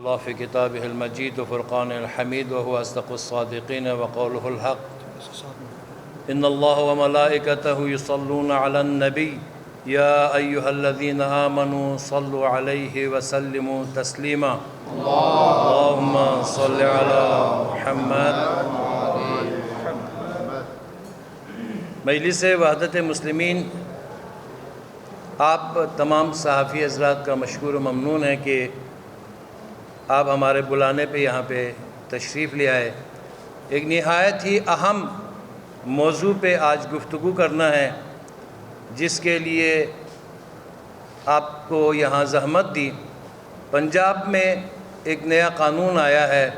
الله في كتابه المجيد وفرقانه الحميد وهو أصدق الصادقين وقوله الحق إن الله وملائكته يصلون على النبي يا أيها الذين آمنوا صلوا عليه وسلموا تسليما اللهم صل على محمد. مجلس وحدت مسلمین، آپ تمام صحافی حضرات کا مشکور و ممنون ہے کہ آپ ہمارے بلانے پہ یہاں پہ تشریف لے آئے. ایک نہایت ہی اہم موضوع پہ آج گفتگو کرنا ہے، جس کے لیے آپ کو یہاں زحمت دی. پنجاب میں ایک نیا قانون آیا ہے،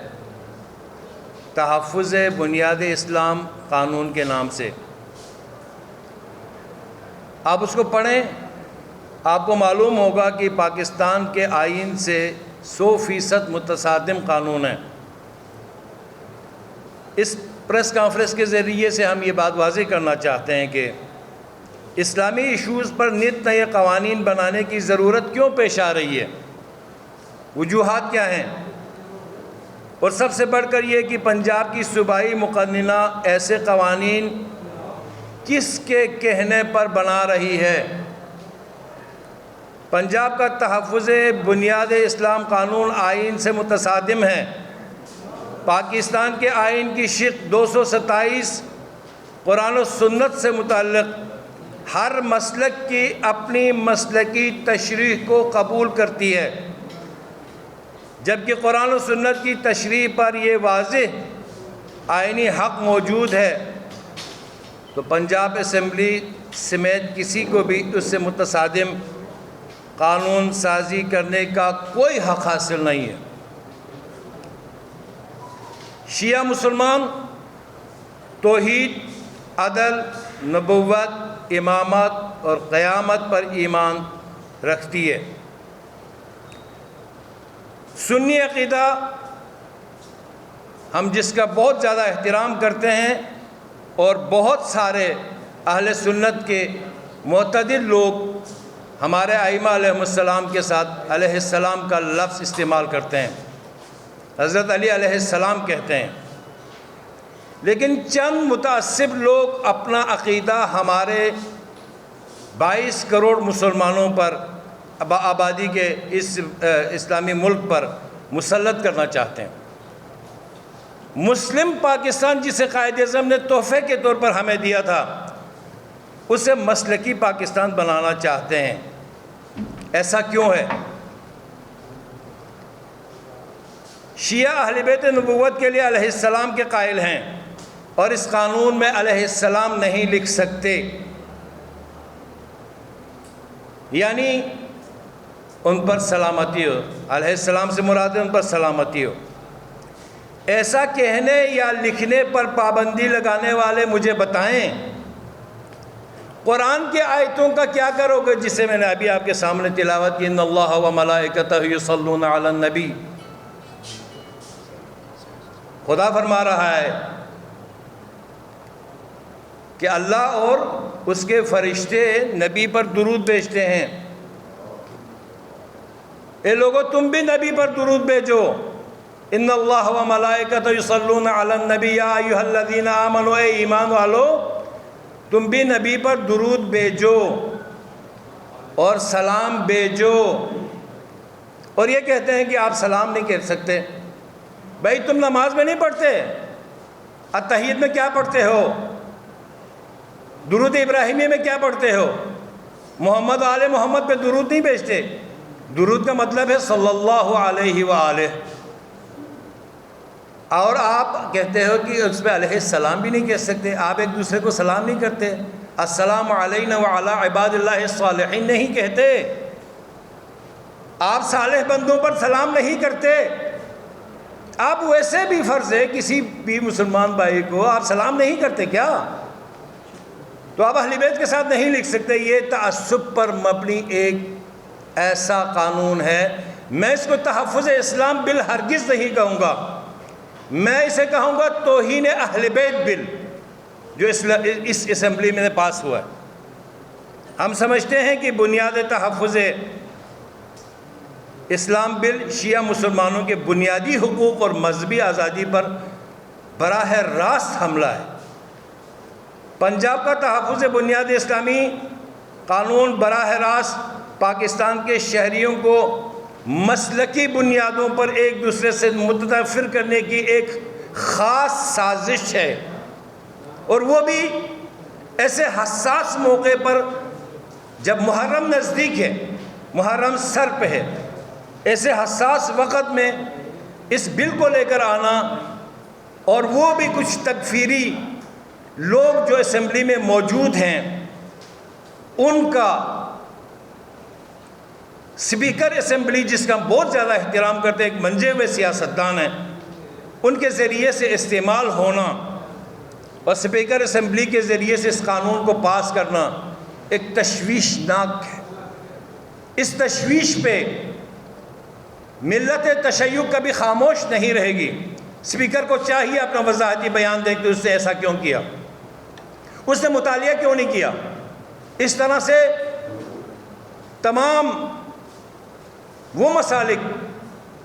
تحفظ بنیاد اسلام قانون کے نام سے. آپ اس کو پڑھیں، آپ کو معلوم ہوگا کہ پاکستان کے آئین سے 100% متصادم قانون ہے. اس پریس کانفرنس کے ذریعے سے ہم یہ بات واضح کرنا چاہتے ہیں کہ اسلامی ایشوز پر نت نئے قوانین بنانے کی ضرورت کیوں پیش آ رہی ہے، وجوہات کیا ہیں، اور سب سے بڑھ کر یہ کہ پنجاب کی صوبائی مقننہ ایسے قوانین کس کے کہنے پر بنا رہی ہے. پنجاب کا تحفظ بنیاد اسلام قانون آئین سے متصادم ہے. پاکستان کے آئین کی شق 227 قرآن و سنت سے متعلق ہر مسلک کی اپنی مسلکی تشریح کو قبول کرتی ہے، جبکہ قرآن و سنت کی تشریح پر یہ واضح آئینی حق موجود ہے. تو پنجاب اسمبلی سمیت کسی کو بھی اس سے متصادم قانون سازی کرنے کا کوئی حق حاصل نہیں ہے. شیعہ مسلمان توحید، عدل، نبوت، امامت اور قیامت پر ایمان رکھتی ہے. سنی عقیدہ ہم جس کا بہت زیادہ احترام کرتے ہیں، اور بہت سارے اہل سنت کے معتدل لوگ ہمارے ائمہ علیہ السلام کے ساتھ علیہ السلام کا لفظ استعمال کرتے ہیں، حضرت علی علیہ السلام کہتے ہیں. لیکن چند متعصب لوگ اپنا عقیدہ ہمارے 22 کروڑ مسلمانوں پر، آبادی کے اس اسلامی ملک پر مسلط کرنا چاہتے ہیں. مسلم پاکستان جسے قائد اعظم نے تحفے کے طور پر ہمیں دیا تھا، اسے مسلکی پاکستان بنانا چاہتے ہیں. ایسا کیوں ہے؟ شیعہ اہل بیت نبوت کے لیے علیہ السلام کے قائل ہیں، اور اس قانون میں علیہ السلام نہیں لکھ سکتے. یعنی ان پر سلامتی ہو، علیہ السلام سے مراد ان پر سلامتی ہو. ایسا کہنے یا لکھنے پر پابندی لگانے والے مجھے بتائیں، قرآن کی آیتوں کا کیا کرو گے جسے میں نے ابھی آپ کے سامنے تلاوت کی، ان اللہ و ملائکتہ یصلون علی النبی. خدا فرما رہا ہے کہ اللہ اور اس کے فرشتے نبی پر درود بھیجتے ہیں. اے لوگو تم بھی نبی پر درود بھیجو. ان اللہ و ملائکتہ یصلون علی النبی یا ایھا الذین آمنوا، اے ایمان والو تم بھی نبی پر درود بھیجو اور سلام بھیجو. اور یہ کہتے ہیں کہ آپ سلام نہیں کہہ سکتے. بھائی تم نماز میں نہیں پڑھتے، التحیت میں کیا پڑھتے ہو، درود ابراہیمی میں کیا پڑھتے ہو، محمد و آل محمد پہ درود نہیں بھیجتے. درود کا مطلب ہے صلی اللہ علیہ وآلہ. اور آپ کہتے ہو کہ اس پہ علیہ السلام بھی نہیں کہہ سکتے. آپ ایک دوسرے کو سلام نہیں کرتے، السلام علینا وعلی عباد اللہ الصالحین نہیں کہتے. آپ صالح بندوں پر سلام نہیں کرتے. آپ ویسے بھی فرض ہے کسی بھی مسلمان بھائی کو آپ سلام نہیں کرتے کیا؟ تو آپ اہل بیت کے ساتھ نہیں لکھ سکتے. یہ تعصب پر مبنی ایک ایسا قانون ہے. میں اس کو تحفظ اسلام بل ہرگز نہیں کہوں گا، میں اسے کہوں گا توہین اہل بیت بل، جو اس اسمبلی میں پاس ہوا ہے. ہم سمجھتے ہیں کہ بنیاد تحفظ اسلام بل شیعہ مسلمانوں کے بنیادی حقوق اور مذہبی آزادی پر براہ راست حملہ ہے۔ پنجاب کا تحفظ بنیاد اسلامی قانون براہ راست پاکستان کے شہریوں کو مسلکی بنیادوں پر ایک دوسرے سے متنفر کرنے کی ایک خاص سازش ہے، اور وہ بھی ایسے حساس موقع پر جب محرم نزدیک ہے، محرم سر پہ ہے، ایسے حساس وقت میں اس بل کو لے کر آنا، اور وہ بھی کچھ تکفیری لوگ جو اسمبلی میں موجود ہیں ان کا اسپیکر اسمبلی جس کا بہت زیادہ احترام کرتے ہیں، ایک منجے ہوئے سیاستدان ہیں، ان کے ذریعے سے استعمال ہونا اور اسپیکر اسمبلی کے ذریعے سے اس قانون کو پاس کرنا ایک تشویشناک ہے۔ اس تشویش پہ ملت تشیع کبھی خاموش نہیں رہے گی۔ اسپیکر کو چاہیے اپنا وضاحتی بیان دے کہ اس نے ایسا کیوں کیا، اس نے مطالعہ کیوں نہیں کیا۔ اس طرح سے تمام وہ مسالک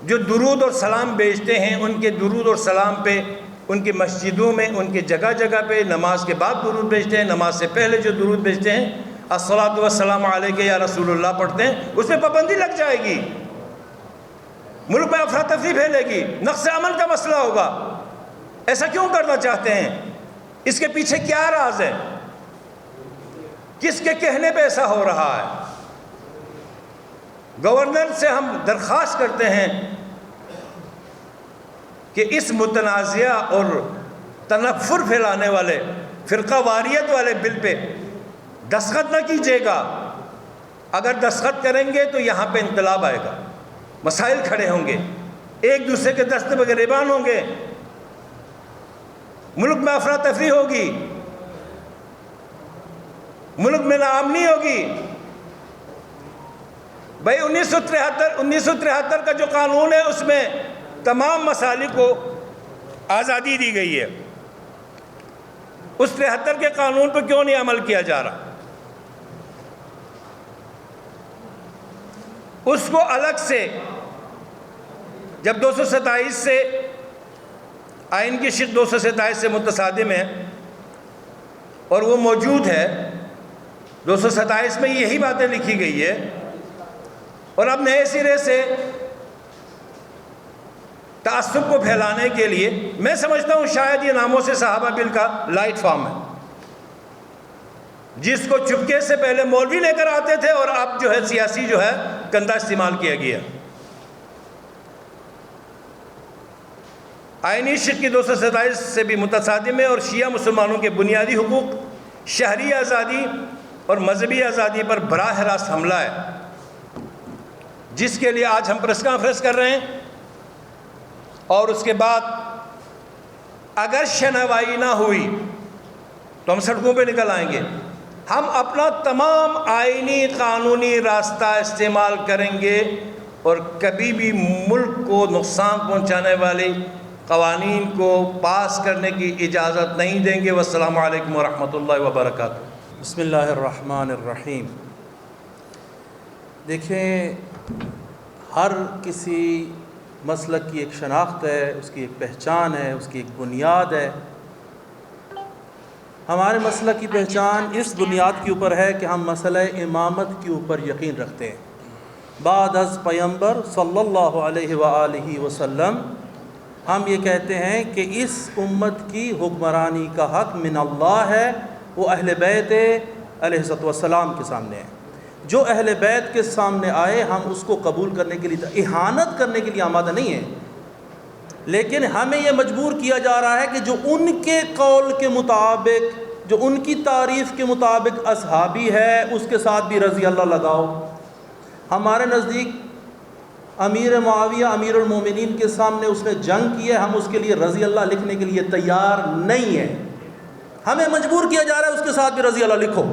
جو درود اور سلام بھیجتے ہیں، ان کے درود اور سلام پہ ان کی مسجدوں میں، ان کے جگہ جگہ پہ نماز کے بعد درود بھیجتے ہیں، نماز سے پہلے جو درود بھیجتے ہیں الصلاۃ والسلام علیک یا رسول اللہ پڑھتے ہیں، اس پہ پابندی لگ جائے گی، ملک میں افراتفری پھیلے گی، نقص امن کا مسئلہ ہوگا۔ ایسا کیوں کرنا چاہتے ہیں؟ اس کے پیچھے کیا راز ہے؟ کس کے کہنے پہ ایسا ہو رہا ہے؟ گورنر سے ہم درخواست کرتے ہیں کہ اس متنازعہ اور تنفر پھیلانے والے، فرقہ واریت والے بل پہ دستخط نہ کیجیے گا۔ اگر دستخط کریں گے تو یہاں پہ انقلاب آئے گا، مسائل کھڑے ہوں گے، ایک دوسرے کے دست پہ گریبان ہوں گے، ملک میں افراتفری ہوگی، ملک میں ناامنی ہوگی۔ بھائی 1973 کا جو قانون ہے اس میں تمام مسالک کو آزادی دی گئی ہے، اس 73 کے قانون پہ کیوں نہیں عمل کیا جا رہا؟ اس کو الگ سے جب 227 سے آئین کی شق 227 سے متصادم ہے اور وہ موجود ہے، 227 میں یہی باتیں لکھی گئی ہے، اور اب نئے سرے سے تعصب کو پھیلانے کے لیے میں سمجھتا ہوں شاید یہ ناموں سے صحابہ بل کا لائٹ فارم ہے، جس کو چپکے سے پہلے مولوی لے کر آتے تھے اور اب جو ہے سیاسی جو ہے گندا استعمال کیا گیا۔ آئینی شق کی 227 سے بھی متصادم ہے اور شیعہ مسلمانوں کے بنیادی حقوق، شہری آزادی اور مذہبی آزادی پر براہ راست حملہ ہے، جس کے لیے آج ہم پریس کانفرنس کر رہے ہیں، اور اس کے بعد اگر شنوائی نہ ہوئی تو ہم سڑکوں پہ نکل آئیں گے۔ ہم اپنا تمام آئینی قانونی راستہ استعمال کریں گے اور کبھی بھی ملک کو نقصان پہنچانے والے قوانین کو پاس کرنے کی اجازت نہیں دیں گے۔ والسلام علیکم ورحمۃ اللہ وبرکاتہ۔ بسم اللہ الرحمن الرحیم۔ دیکھیں، ہر کسی مسلک کی ایک شناخت ہے، اس کی ایک پہچان ہے، اس کی ایک بنیاد ہے۔ ہمارے مسلک کی پہچان اس بنیاد کے اوپر ہے کہ ہم مسئلہ امامت کے اوپر یقین رکھتے ہیں۔ بعد از پیغمبر صلی اللہ علیہ وآلہ وسلم ہم یہ کہتے ہیں کہ اس امت کی حکمرانی کا حق من اللہ ہے، وہ اہل بیت علیہ السلام کے سامنے ہے۔ جو اہل بیت کے سامنے آئے ہم اس کو قبول کرنے کے لیے، اہانت کرنے کے لیے آمادہ نہیں ہیں، لیکن ہمیں یہ مجبور کیا جا رہا ہے کہ جو ان کے قول کے مطابق، جو ان کی تعریف کے مطابق اصحابی ہے، اس کے ساتھ بھی رضی اللہ لگاؤ۔ ہمارے نزدیک امیر معاویہ امیر المومنین کے سامنے اس نے جنگ کی ہے، ہم اس کے لیے رضی اللہ لکھنے کے لیے تیار نہیں ہیں۔ ہمیں مجبور کیا جا رہا ہے اس کے ساتھ بھی رضی اللہ لکھو۔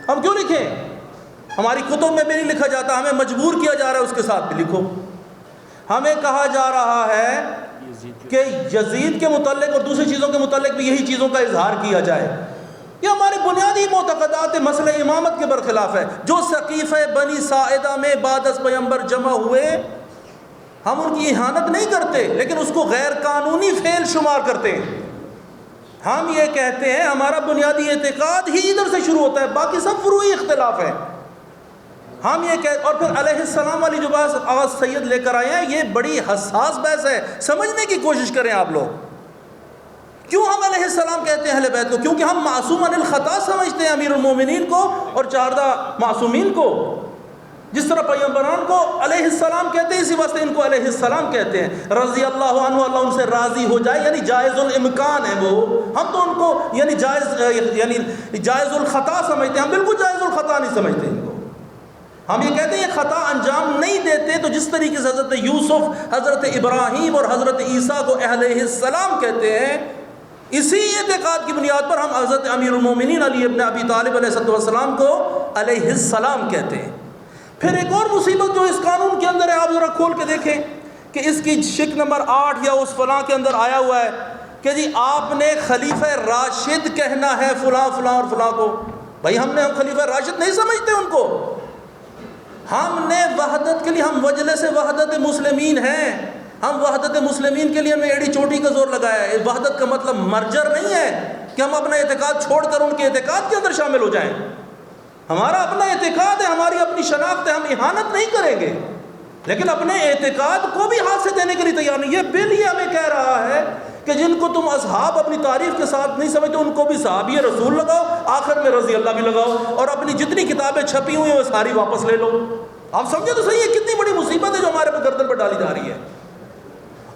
ہم کیوں لکھیں؟ ہماری کتب میں بھی نہیں لکھا جاتا، ہمیں مجبور کیا جا رہا ہے اس کے ساتھ بھی لکھو۔ ہمیں کہا جا رہا ہے کہ یزید کے متعلق اور دوسری چیزوں کے متعلق بھی یہی چیزوں کا اظہار کیا جائے۔ یہ ہمارے بنیادی معتقدات مسئلہ امامت کے برخلاف ہے. جو سقیفہ بنی ساعدہ میں بعد از پیغمبر جمع ہوئے ہم ان کی اہانت نہیں کرتے لیکن اس کو غیر قانونی فعل شمار کرتے ہیں. ہم یہ کہتے ہیں ہمارا بنیادی اعتقاد ہی ادھر سے شروع ہوتا ہے، باقی سب فروعی اختلاف ہے. ہم یہ کہتے، اور پھر علیہ السلام والی جو بات آغاز سید لے کر آئے ہیں یہ بڑی حساس بحث ہے، سمجھنے کی کوشش کریں آپ لوگ. کیوں ہم علیہ السلام کہتے ہیں اہل بیت کو؟ کیونکہ ہم معصوم عن الخطا سمجھتے ہیں امیر المومنین کو اور 14 معصومین کو. جس طرح پیغمبران کو علیہ السلام کہتے ہیں اسی واسطے ان کو علیہ السلام کہتے ہیں. رضی اللہ عنہ، اللہ ان سے راضی ہو جائے، یعنی جائز الامکان ہے وہ. ہم تو ان کو یعنی جائز الخطا سمجھتے ہیں، ہم بالکل جائز الخطا نہیں سمجھتے ان کو. ہم یہ کہتے ہیں یہ خطا انجام نہیں دیتے. تو جس طریقے سے حضرت یوسف، حضرت ابراہیم اور حضرت عیسیٰ کو علیہ السلام کہتے ہیں، اسی اعتقاد کی بنیاد پر ہم حضرت امیر المومنین علی ابن ابی طالب علیہ السلام کو علیہ السلام کہتے ہیں. پھر ایک اور مصیبت جو اس قانون کے اندر ہے، آپ ذرا کھول کے دیکھیں کہ اس کی شک نمبر 8 یا اس فلاں کے اندر آیا ہوا ہے کہ جی آپ نے خلیفہ راشد کہنا ہے فلاں فلاں اور فلاں کو. بھائی ہم خلیفہ راشد نہیں سمجھتے ان کو. ہم نے وحدت کے لیے، ہم مجلس وحدت مسلمین ہیں، ہم وحدت مسلمین کے لیے ہم نے ایڑی چوٹی کا زور لگایا ہے. وحدت کا مطلب مرجر نہیں ہے کہ ہم اپنا اعتقاد چھوڑ کر ان کے اعتقاد کے اندر شامل ہو جائیں. ہمارا اپنا اعتقاد ہے، ہماری اپنی شناخت ہے، ہم اہانت نہیں کریں گے لیکن اپنے اعتقاد کو بھی ہاتھ سے دینے کے لیے تیار نہیں. یہ بل یہ ہمیں کہہ رہا ہے کہ جن کو تم اصحاب اپنی تعریف کے ساتھ نہیں سمجھتے ان کو بھی صحابی رسول لگاؤ، آخر میں رضی اللہ بھی لگاؤ، اور اپنی جتنی کتابیں چھپی ہوئی ہیں وہ ساری واپس لے لو. آپ سمجھے تو صحیح ہے کتنی بڑی مصیبت ہے جو ہمارے گردن پر ڈالی جا رہی ہے.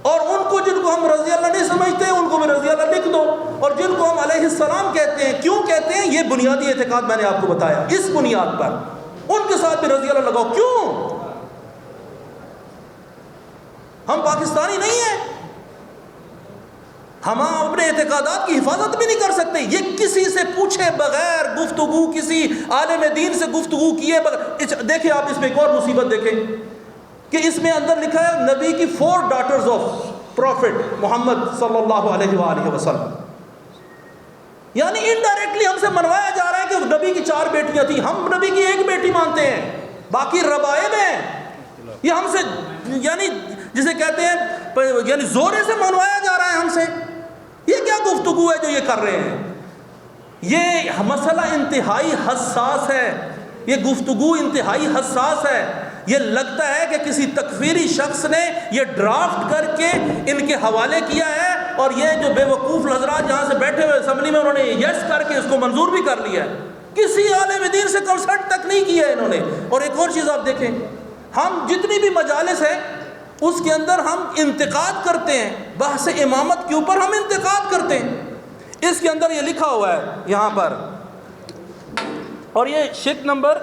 اور ان کو جن کو ہم رضی اللہ نہیں سمجھتے ان کو بھی رضی اللہ لکھ دو، اور جن کو ہم علیہ السلام کہتے ہیں کیوں کہتے ہیں؟ یہ بنیادی اعتقاد میں نے آپ کو بتایا، اس بنیاد پر ان کے ساتھ بھی رضی اللہ لگاؤ. کیوں؟ ہم پاکستانی نہیں ہیں، ہم اپنے اعتقادات کی حفاظت بھی نہیں کر سکتے. یہ کسی سے پوچھے بغیر گفتگو، کسی عالم دین سے گفتگو کیے بغیر. دیکھیں آپ اس میں ایک اور مصیبت دیکھیں کہ اس میں اندر لکھا ہے نبی کی 4 ڈاٹرز آف پروفٹ محمد صلی اللہ علیہ وآلہ وسلم. یعنی انڈائریکٹلی ہم سے منوایا جا رہا ہے کہ نبی کی 4 بیٹیاں تھیں، ہم نبی کی 1 بیٹی مانتے ہیں، باقی ربائب ہیں. یہ ہم سے یعنی جسے کہتے ہیں یعنی زورے سے منوایا جا رہا ہے ہم سے. یہ کیا گفتگو ہے جو یہ کر رہے ہیں؟ یہ مسئلہ انتہائی حساس ہے، یہ گفتگو انتہائی حساس ہے. یہ لگتا ہے کہ کسی تکفیری شخص نے یہ ڈرافٹ کر کے ان کے حوالے کیا ہے، اور یہ جو بے وقوف حضرات یہاں سے بیٹھے ہوئے اسمبلی میں انہوں نے یس کر کے اس کو منظور بھی کر لیا ہے. کسی عالم دین سے کنسلٹ تک نہیں کیا ہے انہوں نے. اور ایک اور چیز آپ دیکھیں، ہم جتنی بھی مجالس ہیں اس کے اندر ہم انتقاد کرتے ہیں، بحث امامت کے اوپر ہم انتقاد کرتے ہیں. اس کے اندر یہ لکھا ہوا ہے یہاں پر، اور یہ شک نمبر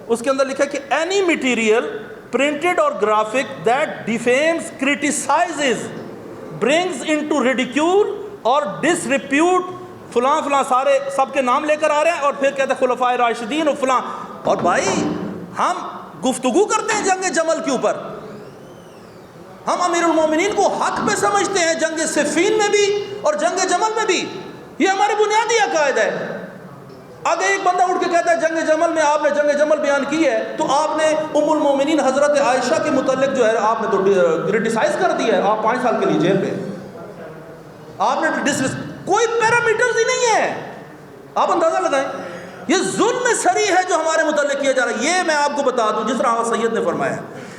اس کے اندر لکھا ہے کہ اینی مٹیریل پرنٹڈ اور graphic that defames, criticizes, brings into ridicule اور ڈسریپیوٹ فلاں فلاں، سارے سب کے نام لے کر آ رہے ہیں، اور پھر کہتے ہیں خلفائے راشدین اور فلاں. اور بھائی ہم گفتگو کرتے ہیں جنگ جمل کے اوپر، ہم امیر المومنین کو حق پہ سمجھتے ہیں، جنگ صفین میں بھی اور جنگ جمل میں بھی. یہ ہمارے بنیادی عقائد ہے. اگر ایک بندہ اٹھ کے کہتا ہے جنگ جمل میں آپ نے جنگ جمل بیان کی ہے تو آپ نے ام المومنین حضرت عائشہ کے متعلق جو ہے آپ نے تو کرٹیسائز کر دیا ہے، آپ 5 سال کے لیے جیل میں، آپ نے کوئی پیرامیٹرز ہی نہیں ہے. آپ اندازہ لگائیں، یہ ظلم سری ہے جو ہمارے متعلق کیا جا رہا ہے. یہ میں آپ کو بتا دوں جس طرح سید نے فرمایا،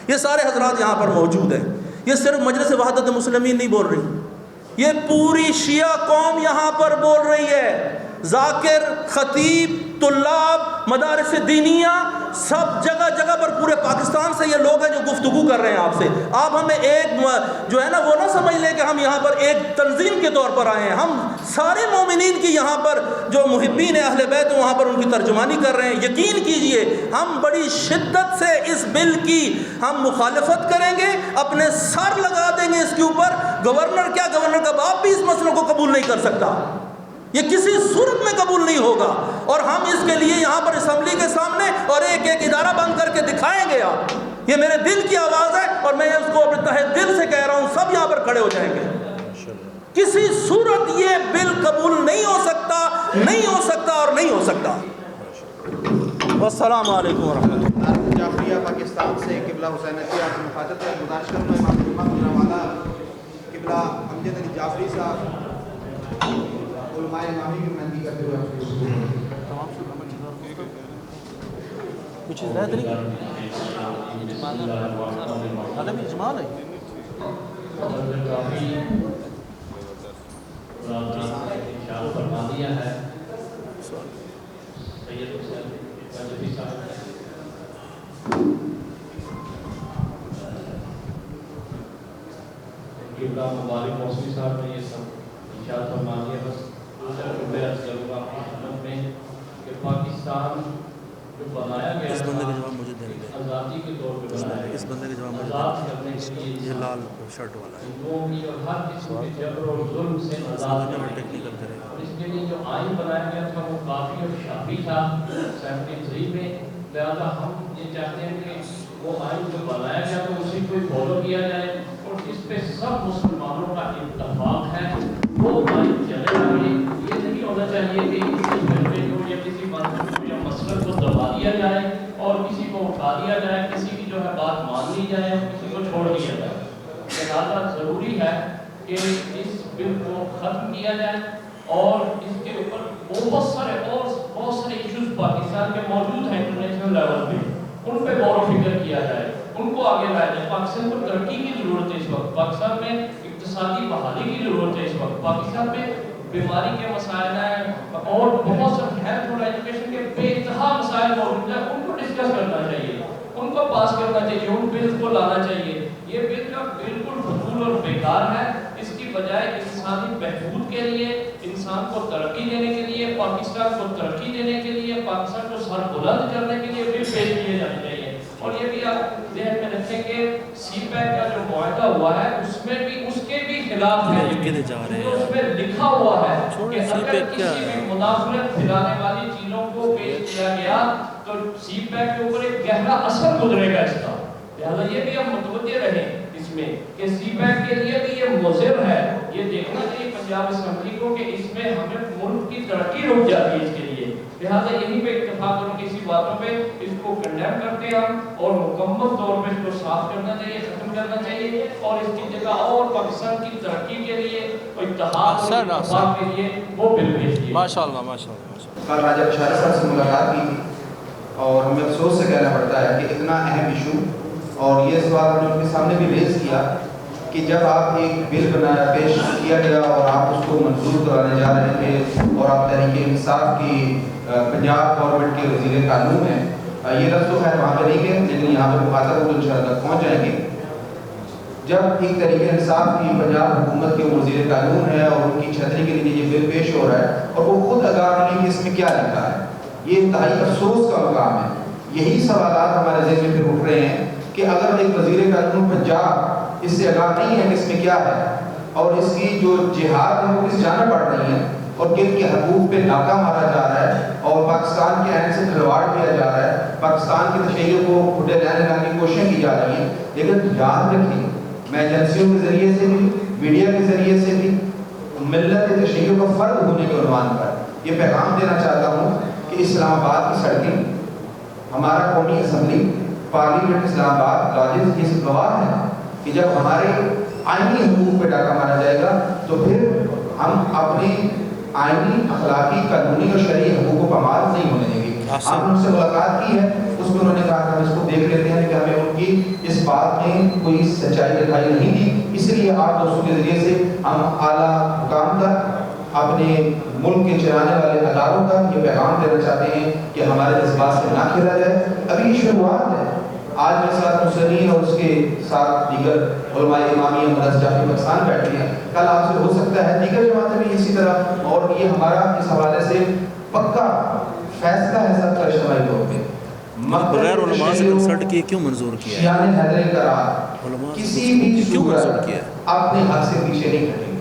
یہ سارے حضرات یہاں پر موجود ہیں، یہ صرف مجلس وحدت مسلمین نہیں بول رہی، یہ پوری شیعہ قوم یہاں پر بول رہی ہے. ذاکر، خطیب، طلاب، مدارس دینیہ، سب جگہ جگہ پر پورے پاکستان سے یہ لوگ ہیں جو گفتگو کر رہے ہیں آپ سے. آپ ہمیں ایک جو ہے نا وہ نہ سمجھ لیں کہ ہم یہاں پر ایک تنظیم کے طور پر آئے ہیں. ہم سارے مومنین کی یہاں پر جو محبین اہل بیت وہاں پر ان کی ترجمانی کر رہے ہیں. یقین کیجئے ہم بڑی شدت سے اس بل کی ہم مخالفت کریں گے، اپنے سر لگا دیں گے اس کے اوپر. گورنر کیا، گورنر کا باپ بھی اس مسئلے کو قبول نہیں کر سکتا، یہ کسی صورت میں قبول نہیں ہوگا. اور ہم اس کے لیے یہاں پر اسمبلی کے سامنے اور ایک ایک ادارہ بند کر کے دکھائیں گے. آپ، یہ میرے دل کی آواز ہے اور میں اس کو اپنے تہہ دل سے کہہ رہا ہوں، سب یہاں پر کھڑے ہو جائیں گے. کسی صورت یہ بل قبول نہیں ہو سکتا، نہیں ہو سکتا اور نہیں ہو سکتا۔ والسلام علیکم ورحمۃ اللہ۔ جعفریہ پاکستان سے قبلہ حسین علی آپ سے مخاطب ہے، گزارش کروں گا امام جمعہ گجرانوالہ قبلہ امجد علی جعفری صاحب علماء امامی کی مہندی کرتے ہوئے کچھ رہت نہیں عالمی اجمال ہے۔ فرما دیا ہے سید حسین نجفی صاحب نے قبلہ مبارک موسوی صاحب نے یہ سب ارشاد فرما دیا۔ بس دوسرا جملے عرض کروں گا اپنی خدمت میں کہ پاکستان جو بنایا گیا اس بندے کا جواب مجھے دے دیں، آزادی کے طور پہ بنایا گیا، اس بندے کا جواب مجھے آزاد دے کرنے کے لیے دیں۔ یہ لال شرٹ والا ہے، ہندوؤں کی اور ہر قسم کے جبر اور ظلم سے آزاد کرنے کے لیے۔ ٹیکنیکل کرے گا۔ اور اس کے لیے جو آئین بنایا گیا تھا وہ کافی اور شافی تھا 73 میں، لہٰذا ہم یہ چاہتے ہیں کہ وہ آئین جو بنایا گیا تو اسی کو فالو کیا جائے اور جس پہ سب مسلمانوں کا اتفاق ہے وہ آئین چلے آگے۔ یہ نہیں ہونا چاہیے کہ کسی فرقے کو یا کسی مذہب کو یا مسلک کو دبا دیا جائے اور کسی کو اٹھا دیا جائے، کسی کی جو ہے بات مان لی جائے اور کسی کو چھوڑ دیا جائے۔ لہٰذا ضروری ہے کہ اس بل کو ختم کیا جائے اور اس کے اوپر بہت سارے ایشوز پاکستان کے موجود ہیں انٹرنیشنل لیول پہ، ان پہ غور و فکر کیا جائے، ان کو آگے لایا جائے۔ پاکستان کو ترقی کی ضرورت ہے اس وقت، پاکستان میں اقتصادی بحالی کی ضرورت ہے اس وقت، پاکستان میں بیماری کے مسائل ہیں اور بہت سے ہیلتھ اور ایجوکیشن کے بے انتہا مسائل موجود ہیں، ان کو ڈسکس کرنا چاہیے، ان کو پاس کرنا چاہیے، ان بلز کو لانا چاہیے۔ یہ بل کا بالکل فضول اور بیکار ہے، اس کی بجائے انسانی بہبود کے لیے، انسان کو ترقی دینے کے لیے، پاکستان کو ترقی دینے کے لیے، پاکستان کو سر بلند کرنے کے لیے بل پیش کیے جانے چاہیے۔ اور یہ بھی آپ ذہن میں رکھیں کہ سی پیک کا جو معاہدہ ہوا ہے اس میں بھی اس کے بھی خلاف ہے، تو اس میں لکھا ہوا ہے کہ اگر کسی بھی مداخلت دلانے والی چیزوں کو پیش کیا گیا تو سی پیک کے اوپر ایک گہرا اثر گزرے گا اس کا۔ لہٰذا یہ بھی ہم متوجہ رہیں اس میں کہ سی پیک کے لیے بھی یہ مضر ہے، یہ دیکھنا چاہیے پنجاب اسمبلی کو کہ اس میں ہمیں ملک کی ترقی رک جاتی ہے اس کے لیے۔ لہٰذا یہیں پہ اتفاق کر کے اسی باتوں پہ اس کو کنڈیم کرتے ہیں ہم اور مکمل طور پہ اس کو صاف کرنا چاہیے، ختم کرنا چاہیے اور اس کی جگہ اور پاکستان کی ترقی کے لیے اتحاد اور اتفاق کے لیے وہ بل پیش کیے۔ ماشاءاللہ۔ کل راجہ بشارت صاحب سے ملاقات کی تھی اور ہمیں افسوس سے کہنا پڑتا ہے کہ اتنا اہم ایشو، اور یہ سوال ہم نے ان کے سامنے بھی ریز کیا کہ جب آپ ایک بل بنایا پیش کیا گیا اور آپ اس کو منظور کرانے جا رہے تھے اور آپ تحریک انصاف کی پنجاب گورنمنٹ کے وزیر قانون ہیں، یہ لفظ تو خیر وہاں پہ نہیں گئے لیکن یہاں پہ مخاطب کو انشاءاللہ پہنچ جائیں گے۔ جب ایک تحریک انصاف کی پنجاب حکومت کے وزیر قانون ہے اور ان کی چھتری کے لیے یہ بل پیش ہو رہا ہے اور وہ خود آگاہ نہیں کہ اس میں کیا لکھا ہے، یہ انتہائی افسوس کا مقام ہے۔ یہی سوالات ہمارے ذہن میں پھر اٹھ رہے ہیں کہ اگر ایک وزیر قانون پنجاب اس سے آگاہ نہیں ہے کہ اس میں کیا ہے اور اس کی جو جہاد ہے وہ کس جانب بڑھ رہی ہے اور کن کے حقوق پہ ڈاکہ مارا جا رہا ہے اور پاکستان کے عین سے کھلواڑ کیا جا رہا ہے، پاکستان کی تشہیر کو کھٹے رہنے لانے کی کوششیں کی جا رہی ہیں، لیکن یاد رکھیں میں ایجنسیوں کے ذریعے سے بھی میڈیا کے ذریعے سے بھی ملت تشہیر کا فرد ہونے کے عنوان پر یہ پیغام دینا چاہتا ہوں کہ اسلام آباد کی سڑکیں، ہمارا قومی اسمبلی، پارلیمنٹ اسلام آباد لاجز یہ گواہ ہے کہ جب ہمارے آئینی حقوق پہ ڈاکہ مارا جائے گا تو پھر ہم اپنے آئینی، اخلاقی، قانونی اور شرعی حقوق کو پامال نہیں ہونے دیں گے۔ آپ نے ان سے ملاقات کی ہے، اس میں انہوں نے کہا کہ ہم اس کو دیکھ لیتے ہیں کہ ہمیں ان کی اس بات میں کوئی سچائی دکھائی نہیں دی، اس لیے آپ دوستوں کے ذریعے سے ہم اعلیٰ حکام تک، اپنے ملک کے چلانے والے اداروں تک یہ پیغام دینا چاہتے ہیں کہ ہمارے جذبات سے نہ کھیلا جائے۔ ابھی یہ شروعات ہے، آج میرے ساتھ مسلمین اور اس کے ساتھ دیگر علماء امامی مدرسہ جعفری پاکستان بیٹھے ہیں، کل آپ سے ہو سکتا ہے دیگر جماعتیں بھی اسی طرح، اور یہ ہمارا اس حوالے سے پکا فیصلہ ہے سب کا اجتماعی طور پہ بغیر علماء سے کنسلٹ کیے کیوں منظور کیا ہے؟ شیعان حیدر قرار کسی بھی کیوں منظور صورت کیا ہے؟ اپنے حق سے پیچھے نہیں ہٹیں گے۔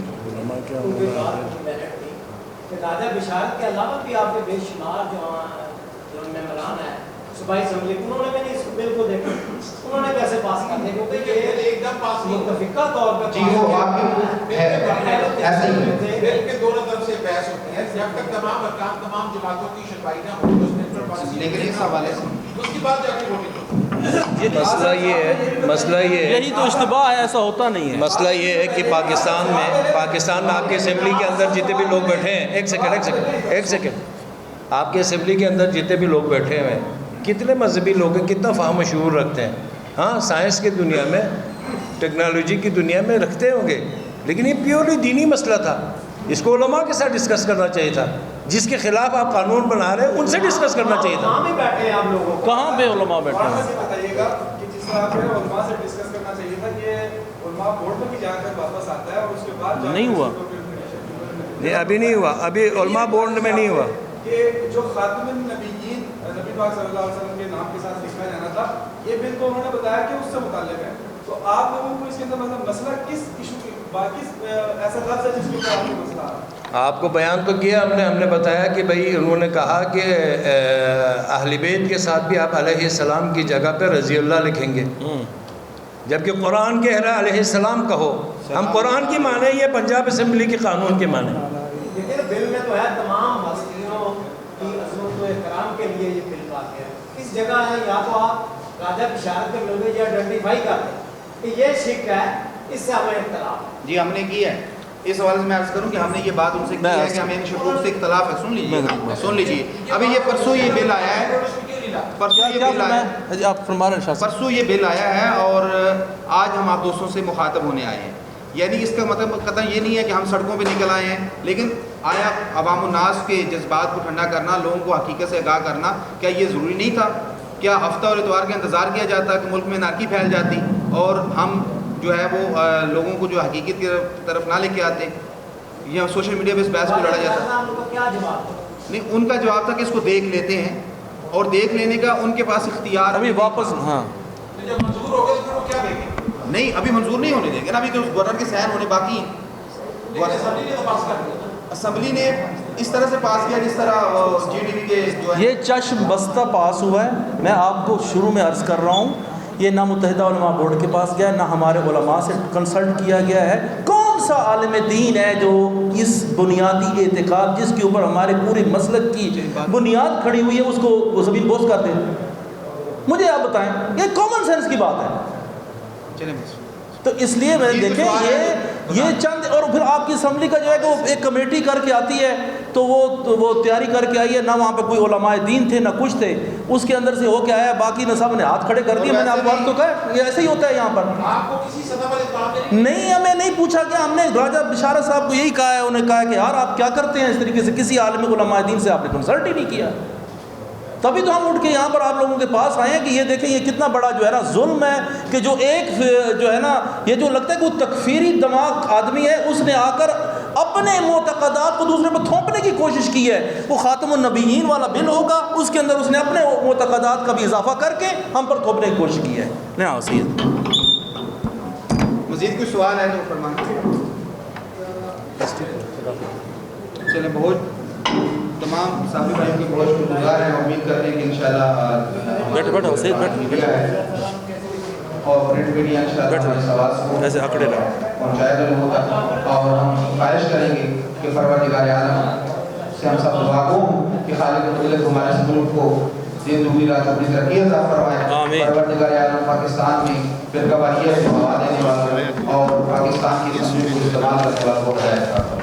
راجہ بشارت کے علاوہ بھی آپ کے بے شمار جو ممبران ہیں صوبائی اسمبلی، انہوں نے بھی نہیں اس بل کو دیکھا، انہوں نے کیسے پاس کرنے کیونکہ یہ ایک دم پاس متفقہ طور پہ جی وہ آپ کے ایسا ہی ہے. بل کے دونوں طرف سے بحث ہوتی ہے جب تک تمام ارکان تمام جماعتوں کی شنوائی نہ ہو اس نیوٹرل پالیسی لیکن اس حوالے سے اس کی بات جا کے ووٹنگ ہو. مسئلہ یہ ہے یہی تو اشتباہ ہے، ایسا ہوتا نہیں ہے. مسئلہ یہ ہے کہ پاکستان میں آپ کے اسمبلی کے اندر جتنے بھی لوگ بیٹھے ہیں، ایک سیکنڈ آپ کے اسمبلی کے اندر جتنے بھی لوگ بیٹھے ہوئے ہیں کتنے مذہبی لوگ ہیں، کتنا فہم و شعور رکھتے ہیں. ہاں سائنس کی دنیا میں، ٹیکنالوجی کی دنیا میں رکھتے ہوں گے، لیکن یہ پیورلی دینی مسئلہ تھا. اس کو علماء کے ساتھ ڈسکس کرنا چاہیے تھا. جس کے خلاف آپ قانون بنا رہے ہیں ان سے ڈسکس کرنا چاہیے تھا. کہاں بھی بیٹھے ہیں آپ لوگوں کو؟ کہاں پہ علماء بیٹھے ہیں؟ بتائیے گا کہ جس طرح پہ علماء سے ڈسکس کرنا چاہیے تھا کہ علماء بورڈ میں بھی جا کر واپس آتا ہے اور اس کے بعد نہیں ہوا. نہیں ابھی نہیں ہوا، ابھی علماء بورڈ میں نہیں ہوا. کہ جو خاتم النبیین نبی پاک صلی اللہ علیہ وسلم کے نام کے ساتھ لکھا جانا تھا، یہ بل تو انہوں نے بتایا کہ اس سے متعلق ہے. تو آپ لوگوں کو اس کے اندر مطلب مسئلہ کس ایشو کی باقی ایسا لفظ ہے جس کے اوپر آپ کو مسئلہ آ رہا ہے؟ آپ کو بیان تو کیا ہم نے بتایا کہ بھئی انہوں نے کہا کہ اہل بیت کے ساتھ بھی آپ علیہ السلام کی جگہ پہ رضی اللہ لکھیں گے، جبکہ قرآن کہہ رہا ہے علیہ السلام کہو. ہم قرآن کی مانے، یہ پنجاب اسمبلی کے قانون کے مانے. لیکن بل میں تو ہے تمام ہستیوں کی عظمت و احترام کے لیے یہ بل واقع ہے. اس جگہ ہے یا تو آپ راجہ بشارت کے مل گئے یا آئیڈینٹیفائی کر دیں کہ یہ شک ہے، اس سے ہمیں اختلاف ہے. جی ہم نے کی ہے. اس حوالے سے میں عرض کروں کہ ہم نے یہ بات ان سے کی ہے کہ ہمیں ان شکوک سے اختلاف ہے. سن لیجیے ابھی یہ پرسوں یہ بل آیا ہے، پرسوں یہ بل آیا ہے اور آج ہم آپ دوستوں سے مخاطب ہونے آئے ہیں. یعنی اس کا مطلب قطعاً یہ نہیں ہے کہ ہم سڑکوں پہ نکل آئے ہیں، لیکن آیا عوام الناس کے جذبات کو ٹھنڈا کرنا، لوگوں کو حقیقت سے آگاہ کرنا. کیا یہ ضروری نہیں تھا؟ کیا ہفتہ اور اتوار کا انتظار کیا جاتا کہ ملک میں انارکی پھیل جاتی اور ہم جو ہے وہ لوگوں کو جو حقیقت کی طرف نہ لے کے آتے، یا سوشل میڈیا پہ اس بحث کو لڑا جاتا؟ کیا جواب؟ نہیں، ان کا جواب تھا کہ اس کو دیکھ لیتے ہیں، اور دیکھ لینے کا ان کے پاس اختیار ابھی واپس. ہاں جب منظور ہو گیا تو پھر وہ کیا دیکھیں؟ نہیں، ابھی منظور نہیں ہونے دیں گے نا، ابھی تو گورنر کے سائن ہونے باقی ہیں. اسمبلی نے تو پاس کر دیا. اسمبلی نے اس طرح سے پاس کیا جس طرح جی ڈی بی کے جو ہے یہ چشم بستہ پاس ہوا ہے. میں آپ کو شروع میں عرض کر رہا ہوں، یہ نہ متحدہ علماء بورڈ کے پاس گیا، نہ ہمارے علماء سے کنسلٹ کیا گیا ہے. کون سا عالم دین ہے جو اس بنیادی اعتقاد جس کے اوپر ہمارے پورے مسلک کی بنیاد کھڑی ہوئی ہے اس کو زمین بوس کر دے؟ مجھے آپ بتائیں، یہ کامن سینس کی بات ہے. چلیں تو اس لیے میں دیکھیں یہ چند، اور پھر آپ کی اسمبلی کا جو ہے کہ وہ ایک کمیٹی کر کے آتی ہے تو وہ تیاری کر کے آئی ہے، نہ وہاں پہ کوئی علماء دین تھے نہ کچھ تھے، اس کے اندر سے ہو کے آیا، باقی نہ سب نے ہاتھ کھڑے کر دیے. میں نے آپ کو تو کہا یہ ایسے ہی ہوتا ہے یہاں پر. آپ کو کسی سطح پر اطلاع نہیں، ہمیں نہیں پوچھا گیا. ہم نے راجہ بشارت صاحب کو یہی کہا ہے، انہوں نے کہا کہ یار آپ کیا کرتے ہیں اس طریقے سے، کسی عالم علماء دین سے آپ نے کنسلٹ ہی نہیں کیا. تبھی تو ہم اٹھ کے یہاں پر آپ لوگوں کے پاس آئے ہیں کہ یہ دیکھیں یہ کتنا بڑا جو ہے نا ظلم ہے کہ جو ایک جو ہے نا یہ جو لگتا ہے کہ وہ تکفیری دماغ آدمی ہے، اس نے آ کر اپنے معتقدات کو دوسرے پر تھوپنے کی کوشش کی ہے. وہ خاتم النبیین والا بل ہوگا، اس کے اندر اس نے اپنے معتقدات کا بھی اضافہ کر کے ہم پر تھوپنے کی کوشش کی ہے. نہیں سید مزید کوئی سوال ہے تو فرمائیں. چلیں، بہت تمام صحابی بھائیوں کے بہت شکر گزار ہیں. امید کرتے ہیں کہ انشاءاللہ بیٹھو سید بیٹھو اور پرنٹ میڈیا انشاءاللہ ہمارے سوال کو ایسے اکڑے رہو پہنچایا تو ہوگا، اور ہم خواہش کریں گے کہ پروردگار عالم سے ہم سب دعا کو کہ خالق مطلق ہمارے اس ملک کو دین دوری رات اپنی ترقی عطا فرمائے. پروردگار عالم پاکستان میں فرقہ واریت کو ہوا دینے والا اور پاکستان کی تنظیم کو استعمال کرنے والا کو ہدایت عطا فرمائے.